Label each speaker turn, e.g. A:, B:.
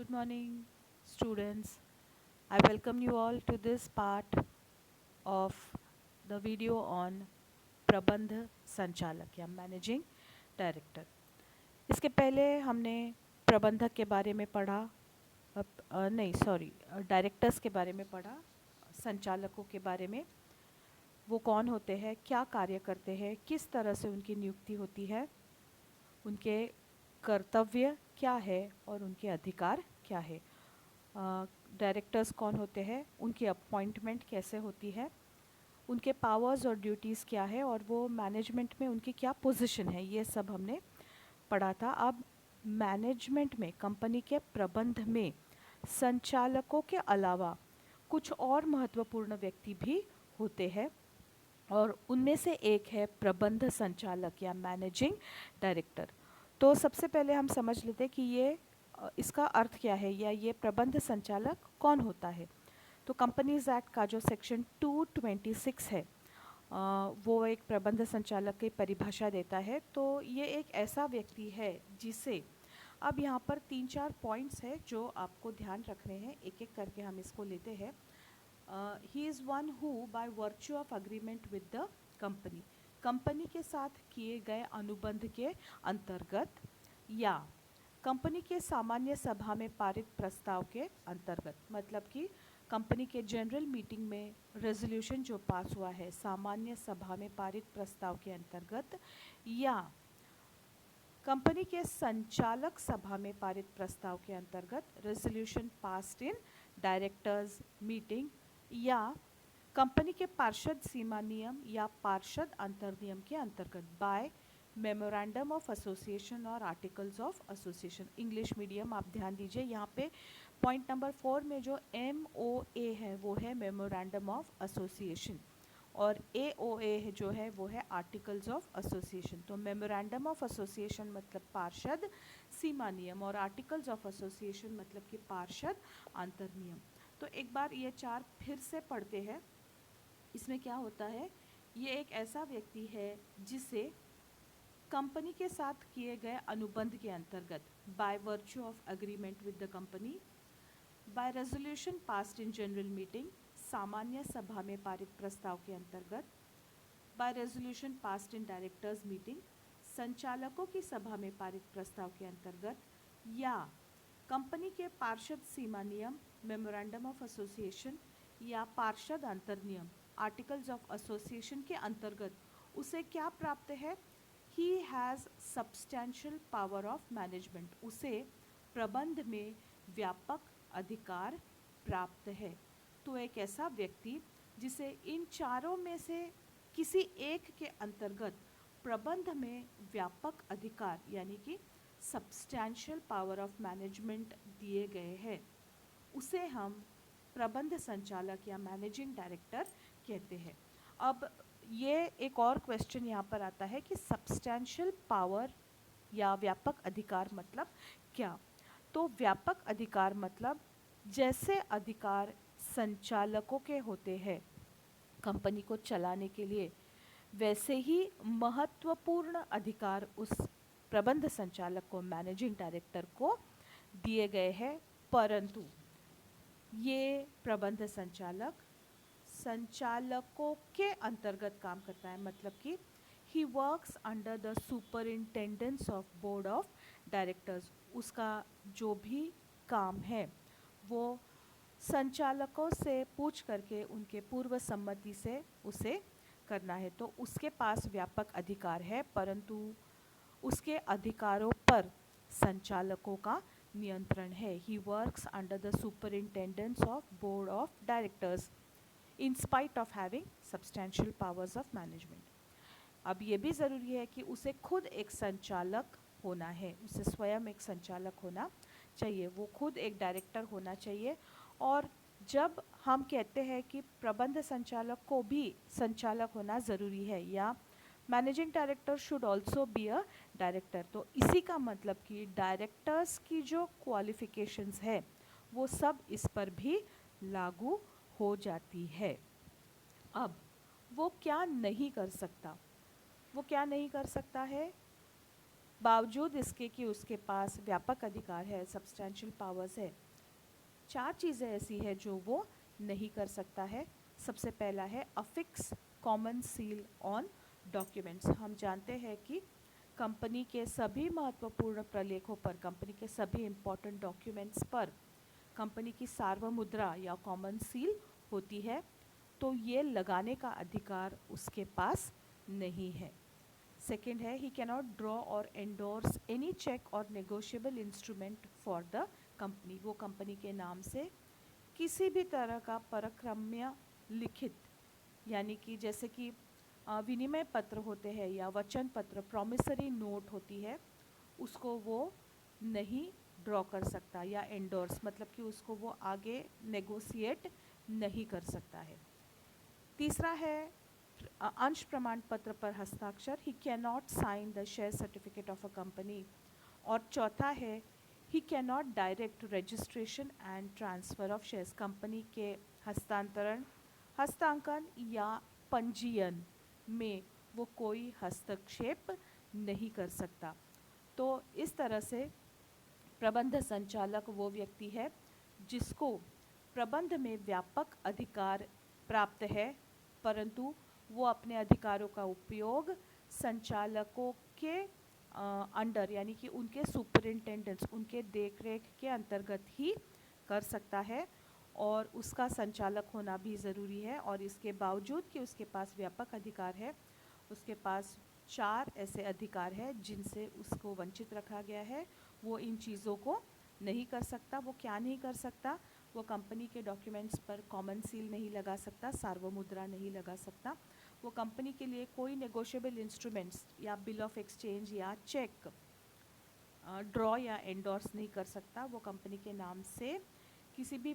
A: Good morning, students. I welcome you all to this part of the video on प्रबंध संचालक या managing director. इसके पहले हमने प्रबंधक के बारे में पढ़ा, नहीं सॉरी, डायरेक्टर्स के बारे में पढ़ा, संचालकों के बारे में, वो कौन होते हैं, क्या कार्य करते हैं, किस तरह से उनकी नियुक्ति होती है, उनके कर्तव्य क्या है और उनके अधिकार क्या है. डायरेक्टर्स कौन होते हैं, उनकी अपॉइंटमेंट कैसे होती है, उनके पावर्स और ड्यूटीज़ क्या है और वो मैनेजमेंट में उनकी क्या पोजीशन है, ये सब हमने पढ़ा था. अब मैनेजमेंट में, कंपनी के प्रबंध में संचालकों के अलावा कुछ और महत्वपूर्ण व्यक्ति भी होते हैं और उनमें से एक है प्रबंध संचालक या मैनेजिंग डायरेक्टर. तो सबसे पहले हम समझ लेते हैं कि ये इसका अर्थ क्या है या ये प्रबंध संचालक कौन होता है. तो कंपनीज एक्ट का जो सेक्शन 226 है वो एक प्रबंध संचालक की परिभाषा देता है. तो ये एक ऐसा व्यक्ति है जिसे, अब यहाँ पर 3-4 पॉइंट्स है जो आपको ध्यान रखने हैं, एक एक करके हम इसको लेते हैं. He is one who bye virtue of agreement with the company, company के साथ किए गए अनुबंध के अंतर्गत या कंपनी के सामान्य सभा में पारित प्रस्ताव के अंतर्गत, मतलब कि कंपनी के जनरल मीटिंग में रेजोल्यूशन जो पास हुआ है सामान्य सभा में पारित प्रस्ताव के अंतर्गत, या कंपनी के संचालक सभा में पारित प्रस्ताव के अंतर्गत resolution passed in directors meeting, या कंपनी के पार्षद सीमा नियम या पार्षद अंतर नियम के अंतर्गत बाय मेमोरेंडम ऑफ एसोसिएशन और articles of association. English medium आप ध्यान दीजिए, यहाँ पे पॉइंट नंबर 4 में जो MOA है वो है मेमोरेंडम ऑफ एसोसिएशन और AOA जो है वो है आर्टिकल्स ऑफ एसोसिएशन. तो मेमोरेंडम ऑफ एसोसिएशन मतलब पार्षद सीमा नियम और आर्टिकल्स ऑफ एसोसिएशन मतलब कि पार्षद अंतर नियम. तो एक बार ये चार फिर से पढ़ते हैं. इसमें क्या होता है, ये एक ऐसा व्यक्ति है जिसे कंपनी के साथ किए गए अनुबंध के अंतर्गत by virtue of agreement with the company, by resolution passed in general meeting सामान्य सभा में पारित प्रस्ताव के अंतर्गत, by resolution passed in directors meeting संचालकों की सभा में पारित प्रस्ताव के अंतर्गत, या कंपनी के पार्षद सीमा नियम मेमोरेंडम ऑफ एसोसिएशन या पार्षद अंतर नियम आर्टिकल्स ऑफ एसोसिएशन के अंतर्गत उसे क्या प्राप्त है, he has substantial power of management, उसे प्रबंध में व्यापक अधिकार प्राप्त है. तो एक ऐसा व्यक्ति जिसे इन चारों में से किसी एक के अंतर्गत प्रबंध में व्यापक अधिकार यानी कि सब्सटैंशियल पावर ऑफ मैनेजमेंट दिए गए हैं, उसे हम प्रबंध संचालक या मैनेजिंग डायरेक्टर कहते हैं. अब ये एक और क्वेश्चन यहाँ पर आता है कि सब्सटैंशियल पावर या व्यापक अधिकार मतलब क्या. तो व्यापक अधिकार मतलब जैसे अधिकार संचालकों के होते हैं कंपनी को चलाने के लिए, वैसे ही महत्वपूर्ण अधिकार उस प्रबंध संचालक को, मैनेजिंग डायरेक्टर को दिए गए हैं. परंतु ये प्रबंध संचालक संचालकों के अंतर्गत काम करता है, मतलब कि he works under the superintendence of board of directors. उसका जो भी काम है वो संचालकों से पूछ करके उनके पूर्व सम्मति से उसे करना है. तो उसके पास व्यापक अधिकार है, परंतु उसके अधिकारों पर संचालकों का नियंत्रण है. He works under the superintendence of board of directors in spite of having substantial powers of management. अब ये भी ज़रूरी है कि उसे खुद एक संचालक होना है, उसे स्वयं एक संचालक होना चाहिए, वो खुद एक डायरेक्टर होना चाहिए. और जब हम कहते हैं कि प्रबंध संचालक को भी संचालक होना ज़रूरी है या managing director should also be a director, तो इसी का मतलब कि डायरेक्टर्स की जो क्वालिफिकेशंस है वो सब इस पर भी लागू हो जाती है. अब वो क्या नहीं कर सकता, वो क्या नहीं कर सकता है, बावजूद इसके कि उसके पास व्यापक अधिकार है, सब्सटैंशियल पावर्स है, 4 चीज़ें ऐसी है जो वो नहीं कर सकता है। सबसे पहला है affix common seal on documents. हम जानते हैं कि कंपनी के सभी महत्वपूर्ण प्रलेखों पर, कंपनी के सभी इम्पॉर्टेंट डॉक्यूमेंट्स पर कंपनी की सार्वमुद्रा या कॉमन सील होती है, तो ये लगाने का अधिकार उसके पास नहीं है। सेकेंड है ही कैनॉट ड्रॉ और एंडोर्स एनी चेक और negotiable instrument for the company. वो कंपनी के नाम से किसी भी तरह का परक्रम्य लिखित, यानी कि जैसे कि विनिमय पत्र होते हैं या वचन पत्र, प्रॉमिसरी नोट होती है, उसको वो नहीं ड्रॉ कर सकता, या एंडोर्स मतलब कि उसको वो आगे नेगोशिएट नहीं कर सकता है। तीसरा है अंश प्रमाण पत्र पर हस्ताक्षर, he can not sign the share certificate of a company. और चौथा है he can not direct registration and transfer of shares. कंपनी के हस्तांतरण, हस्तांकन या पंजीयन में वो कोई हस्तक्षेप नहीं कर सकता। तो इस तरह से प्रबंध संचालक वो व्यक्ति है जिसको प्रबंध में व्यापक अधिकार प्राप्त है, परंतु वो अपने अधिकारों का उपयोग संचालकों के अंडर, यानी कि उनके सुपरिंटेंडेंट्स, उनके देखरेख के अंतर्गत ही कर सकता है, और उसका संचालक होना भी ज़रूरी है। और इसके बावजूद कि उसके पास व्यापक अधिकार है, उसके पास 4 ऐसे अधिकार हैं जिनसे उसको वंचित रखा गया है। वो इन चीज़ों को नहीं कर सकता। वो क्या नहीं कर सकता? वो कंपनी के डॉक्यूमेंट्स पर कॉमन सील नहीं लगा सकता, सार्वमुद्रा नहीं लगा सकता। वो कंपनी के लिए कोई नेगोशिएबल इंस्ट्रूमेंट्स या बिल ऑफ एक्सचेंज या चेक ड्रॉ या एंडोर्स नहीं कर सकता। वो कंपनी के नाम से किसी भी